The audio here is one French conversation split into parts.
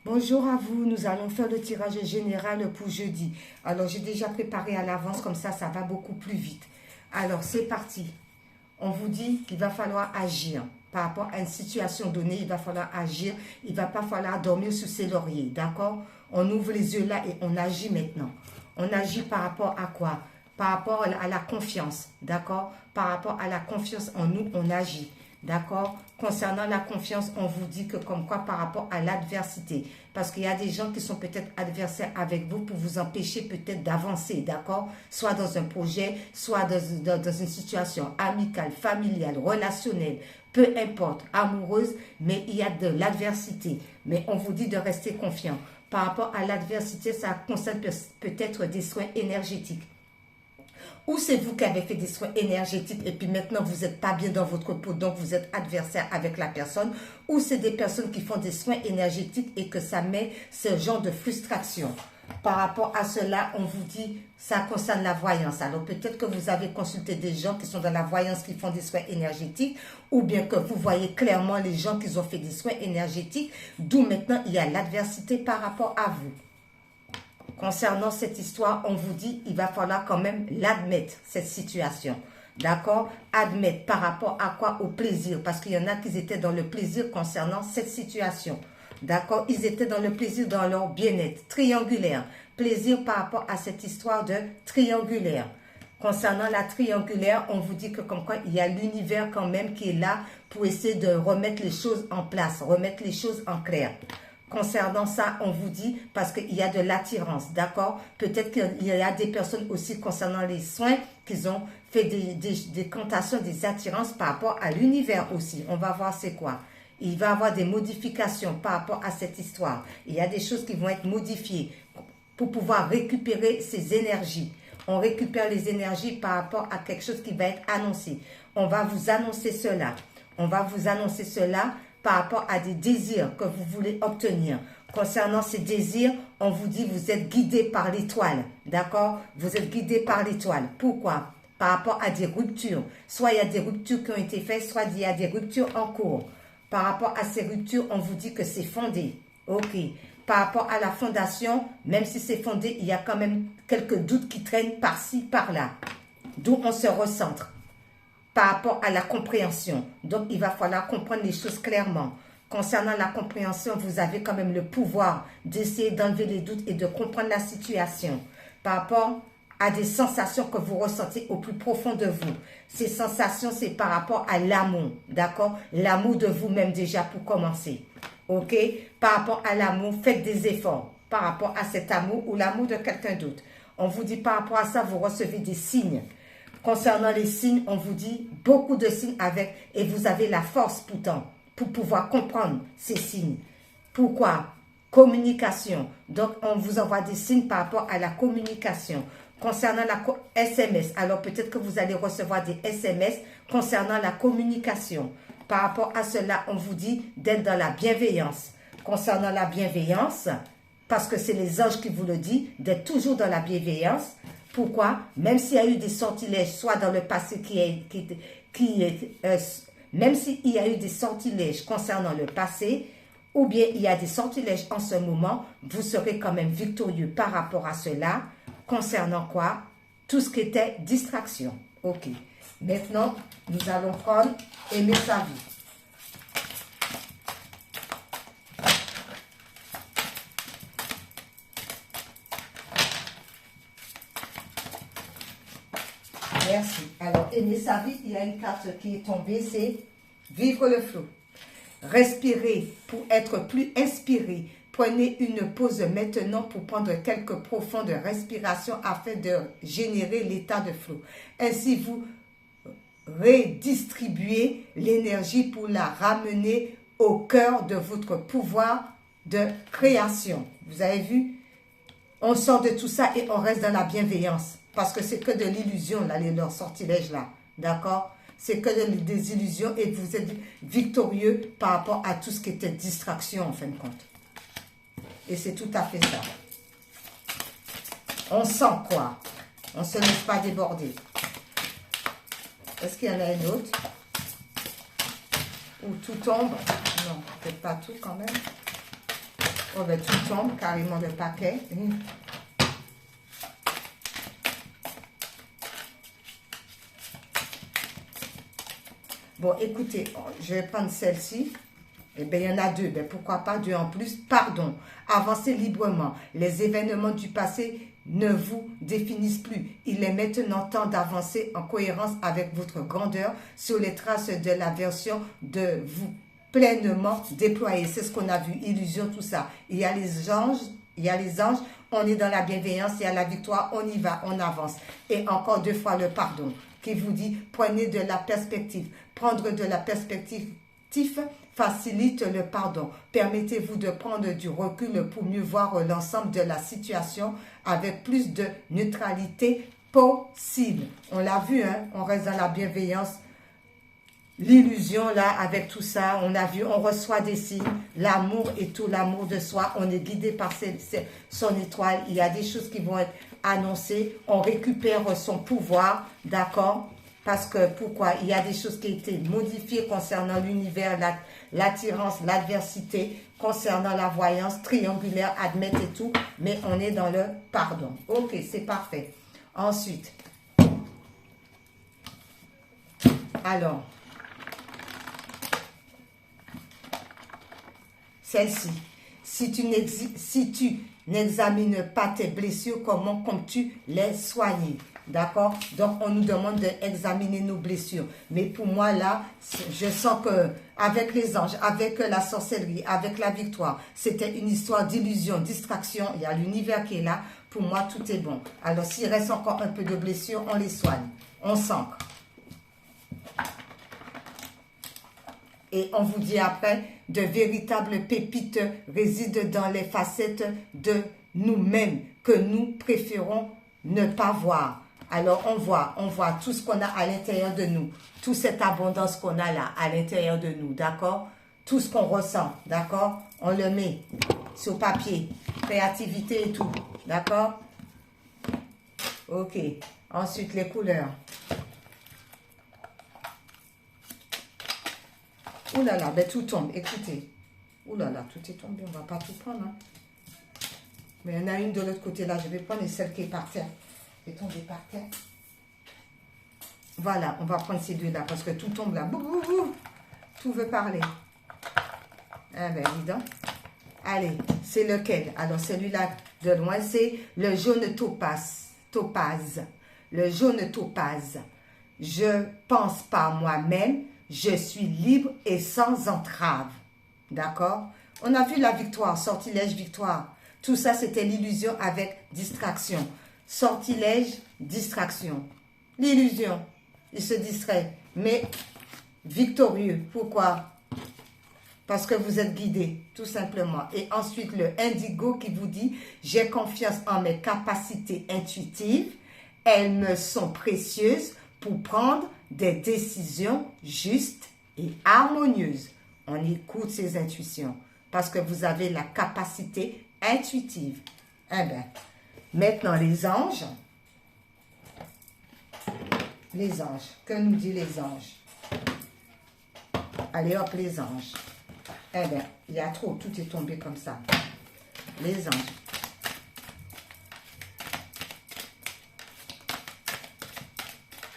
Bonjour à vous, nous allons faire le tirage général pour jeudi. Alors, j'ai déjà préparé à l'avance, comme ça va beaucoup plus vite. Alors, c'est parti. On vous dit qu'il va falloir agir. Par rapport à une situation donnée, il va falloir agir. Il ne va pas falloir dormir sur ses lauriers, d'accord? On ouvre les yeux là et on agit maintenant. On agit par rapport à quoi? Par rapport à la confiance, d'accord? Par rapport à la confiance en nous, on agit. D'accord? Concernant la confiance, on vous dit que comme quoi par rapport à l'adversité. Parce qu'il y a des gens qui sont peut-être adversaires avec vous pour vous empêcher peut-être d'avancer. D'accord? Soit dans un projet, soit dans une situation amicale, familiale, relationnelle, peu importe, amoureuse, mais il y a de l'adversité. Mais on vous dit de rester confiant. Par rapport à l'adversité, ça concerne peut-être des soins énergétiques. Ou c'est vous qui avez fait des soins énergétiques et puis maintenant vous n'êtes pas bien dans votre peau, donc vous êtes adversaire avec la personne. Ou c'est des personnes qui font des soins énergétiques et que ça met ce genre de frustration. Par rapport à cela, on vous dit, ça concerne la voyance. Alors peut-être que vous avez consulté des gens qui sont dans la voyance, qui font des soins énergétiques, ou bien que vous voyez clairement les gens qui ont fait des soins énergétiques, d'où maintenant il y a l'adversité par rapport à vous. Concernant cette histoire, on vous dit il va falloir quand même l'admettre, cette situation. D'accord? Admettre par rapport à quoi? Au plaisir. Parce qu'il y en a qui étaient dans le plaisir concernant cette situation. D'accord? Ils étaient dans le plaisir, dans leur bien-être. Triangulaire. Plaisir par rapport à cette histoire de triangulaire. Concernant la triangulaire, on vous dit que comme quoi il y a l'univers quand même qui est là pour essayer de remettre les choses en place, remettre les choses en clair. Concernant ça, on vous dit, parce qu'il y a de l'attirance, d'accord? Peut-être qu'il y a des personnes aussi concernant les soins qui ont fait des cantations, des attirances par rapport à l'univers aussi. On va voir c'est quoi. Il va y avoir des modifications par rapport à cette histoire. Il y a des choses qui vont être modifiées pour pouvoir récupérer ces énergies. On récupère les énergies par rapport à quelque chose qui va être annoncé. On va vous annoncer cela. On va vous annoncer cela par rapport à des désirs que vous voulez obtenir. Concernant ces désirs, on vous dit vous êtes guidé par l'étoile. D'accord? Vous êtes guidé par l'étoile. Pourquoi? Par rapport à des ruptures. Soit il y a des ruptures qui ont été faites, soit il y a des ruptures en cours. Par rapport à ces ruptures, on vous dit que c'est fondé. Ok. Par rapport à la fondation, même si c'est fondé, il y a quand même quelques doutes qui traînent par-ci, par-là. D'où on se recentre. Par rapport à la compréhension. Donc, il va falloir comprendre les choses clairement. Concernant la compréhension, vous avez quand même le pouvoir d'essayer d'enlever les doutes et de comprendre la situation. Par rapport à des sensations que vous ressentez au plus profond de vous. Ces sensations, c'est par rapport à l'amour, d'accord? L'amour de vous-même déjà pour commencer. Ok? Par rapport à l'amour, faites des efforts par rapport à cet amour ou l'amour de quelqu'un d'autre. On vous dit par rapport à ça, vous recevez des signes. Concernant les signes, on vous dit beaucoup de signes avec, et vous avez la force pourtant pour pouvoir comprendre ces signes. Pourquoi? Communication. Donc, on vous envoie des signes par rapport à la communication. Concernant la SMS, alors peut-être que vous allez recevoir des SMS concernant la communication. Par rapport à cela, on vous dit d'être dans la bienveillance. Concernant la bienveillance, parce que c'est les anges qui vous le disent, d'être toujours dans la bienveillance. Pourquoi? Même s'il y a eu des sortilèges, soit dans le passé même s'il y a eu des sortilèges concernant le passé, ou bien il y a des sortilèges en ce moment, vous serez quand même victorieux par rapport à cela. Concernant quoi? Tout ce qui était distraction. Ok. Maintenant, nous allons prendre aimer sa vie. Merci. Alors, aimer sa vie, il y a une carte qui est tombée, c'est vivre le flot. Respirez pour être plus inspiré. Prenez une pause maintenant pour prendre quelques profondes respirations afin de générer l'état de flot. Ainsi, vous redistribuez l'énergie pour la ramener au cœur de votre pouvoir de création. Vous avez vu? On sort de tout ça et on reste dans la bienveillance. Parce que c'est que de l'illusion, là, leur sortilège, là. D'accord? C'est que des illusions et vous êtes victorieux par rapport à tout ce qui était distraction, en fin de compte. Et c'est tout à fait ça. On sent quoi? On ne se laisse pas déborder. Est-ce qu'il y en a une autre? Ou tout tombe? Non, peut-être pas tout quand même. Oh ben tout tombe, carrément le paquet. Bon, écoutez, je vais prendre celle-ci. Eh bien, il y en a deux. Ben, pourquoi pas deux en plus? Pardon. Avancez librement. Les événements du passé ne vous définissent plus. Il est maintenant temps d'avancer en cohérence avec votre grandeur sur les traces de la version de vous pleinement déployée. C'est ce qu'on a vu. Illusion, tout ça. Il y a les anges. Il y a les anges. On est dans la bienveillance. Il y a la victoire. On y va. On avance. Et encore deux fois le pardon qui vous dit prenez de la perspective. Prendre de la perspective facilite le pardon. Permettez-vous de prendre du recul pour mieux voir l'ensemble de la situation avec plus de neutralité possible. On l'a vu, hein? On reste dans la bienveillance. L'illusion, là, avec tout ça, on a vu, on reçoit des signes, l'amour et tout, l'amour de soi, on est guidé par son étoile. Il y a des choses qui vont être annoncées, on récupère son pouvoir, d'accord? Parce que, pourquoi? Il y a des choses qui ont été modifiées concernant l'univers, l'attirance, l'adversité, concernant la voyance, triangulaire, admettre et tout, mais on est dans le pardon. Ok, c'est parfait. Ensuite, alors, celle-ci, si tu n'examines pas tes blessures, comment comptes-tu les soigner? D'accord? Donc, on nous demande d'examiner nos blessures. Mais pour moi, là, je sens que avec les anges, avec la sorcellerie, avec la victoire, c'était une histoire d'illusion, distraction. Il y a l'univers qui est là. Pour moi, tout est bon. Alors, s'il reste encore un peu de blessures, on les soigne. On s'ancre. Et on vous dit après, de véritables pépites résident dans les facettes de nous-mêmes que nous préférons ne pas voir. Alors, on voit tout ce qu'on a à l'intérieur de nous, toute cette abondance qu'on a là, à l'intérieur de nous, d'accord? Tout ce qu'on ressent, d'accord? On le met sur papier, créativité et tout, d'accord? Ok, ensuite les couleurs. Ouh là là, ben tout tombe, écoutez. Ouh là là, tout est tombé, on ne va pas tout prendre, hein. Mais il y en a une de l'autre côté là, je vais prendre celle qui est par terre. C'est tombé par terre. Voilà, on va prendre ces deux-là parce que tout tombe là. Tout veut parler. Ah ben, dis donc. Allez, c'est lequel? Alors, celui-là de loin, c'est le jaune topaz. Le jaune topaz. Je pense par moi-même, je suis libre et sans entrave. D'accord? On a vu la victoire, sortilège, victoire. Tout ça, c'était l'illusion avec distraction. Sortilège, distraction. L'illusion, il se distrait, mais victorieux. Pourquoi? Parce que vous êtes guidé, tout simplement. Et ensuite, le indigo qui vous dit, j'ai confiance en mes capacités intuitives. Elles me sont précieuses pour prendre des décisions justes et harmonieuses. On écoute ces intuitions parce que vous avez la capacité intuitive. Eh bien, maintenant, les anges. Les anges. Que nous dit les anges? Allez hop, les anges. Eh bien, il y a trop. Tout est tombé comme ça. Les anges.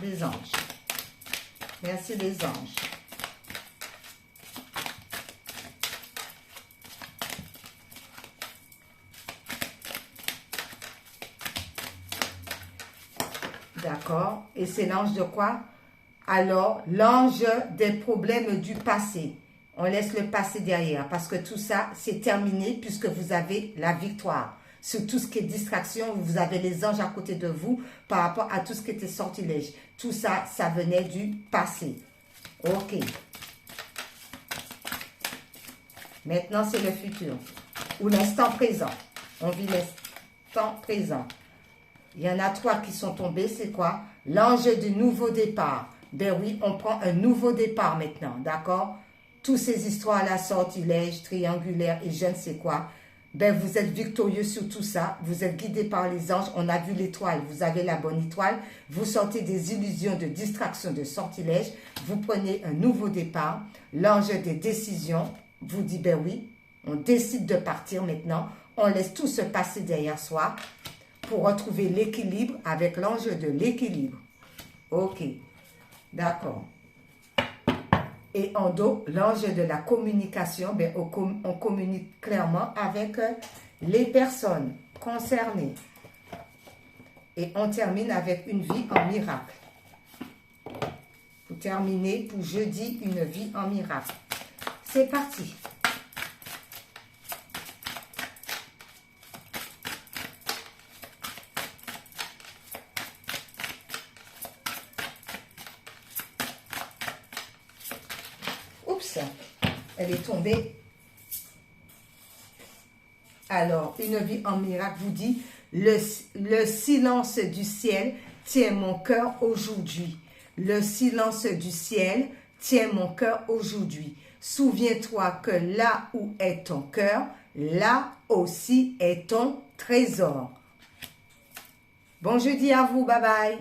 Les anges. Merci les anges. D'accord. Et c'est l'ange de quoi? Alors, l'ange des problèmes du passé. On laisse le passé derrière parce que tout ça, c'est terminé puisque vous avez la victoire. Sur tout ce qui est distraction, vous avez les anges à côté de vous par rapport à tout ce qui était sortilège. Tout ça, ça venait du passé. Ok. Maintenant, c'est le futur. Ou l'instant présent. On vit l'instant présent. Il y en a 3 qui sont tombés. C'est quoi? L'ange du nouveau départ. Ben oui, on prend un nouveau départ maintenant. D'accord? Toutes ces histoires-là, sortilèges, triangulaires et je ne sais quoi. Ben vous êtes victorieux sur tout ça. Vous êtes guidé par les anges. On a vu l'étoile. Vous avez la bonne étoile. Vous sortez des illusions de distraction, de sortilèges. Vous prenez un nouveau départ. L'ange des décisions vous dit, ben oui, On décide de partir maintenant. On laisse tout se passer derrière soi pour retrouver l'équilibre avec l'enjeu de l'équilibre. Ok, d'accord. Et en dos, l'enjeu de la communication, ben, on communique clairement avec les personnes concernées. Et on termine avec une vie en miracle. Pour terminer, pour jeudi, une vie en miracle. C'est parti. Oups, elle est tombée. Alors, une vie en miracle vous dit, le silence du ciel tient mon cœur aujourd'hui. Le silence du ciel tient mon cœur aujourd'hui. Souviens-toi que là où est ton cœur, là aussi est ton trésor. Bon jeudi à vous, bye bye.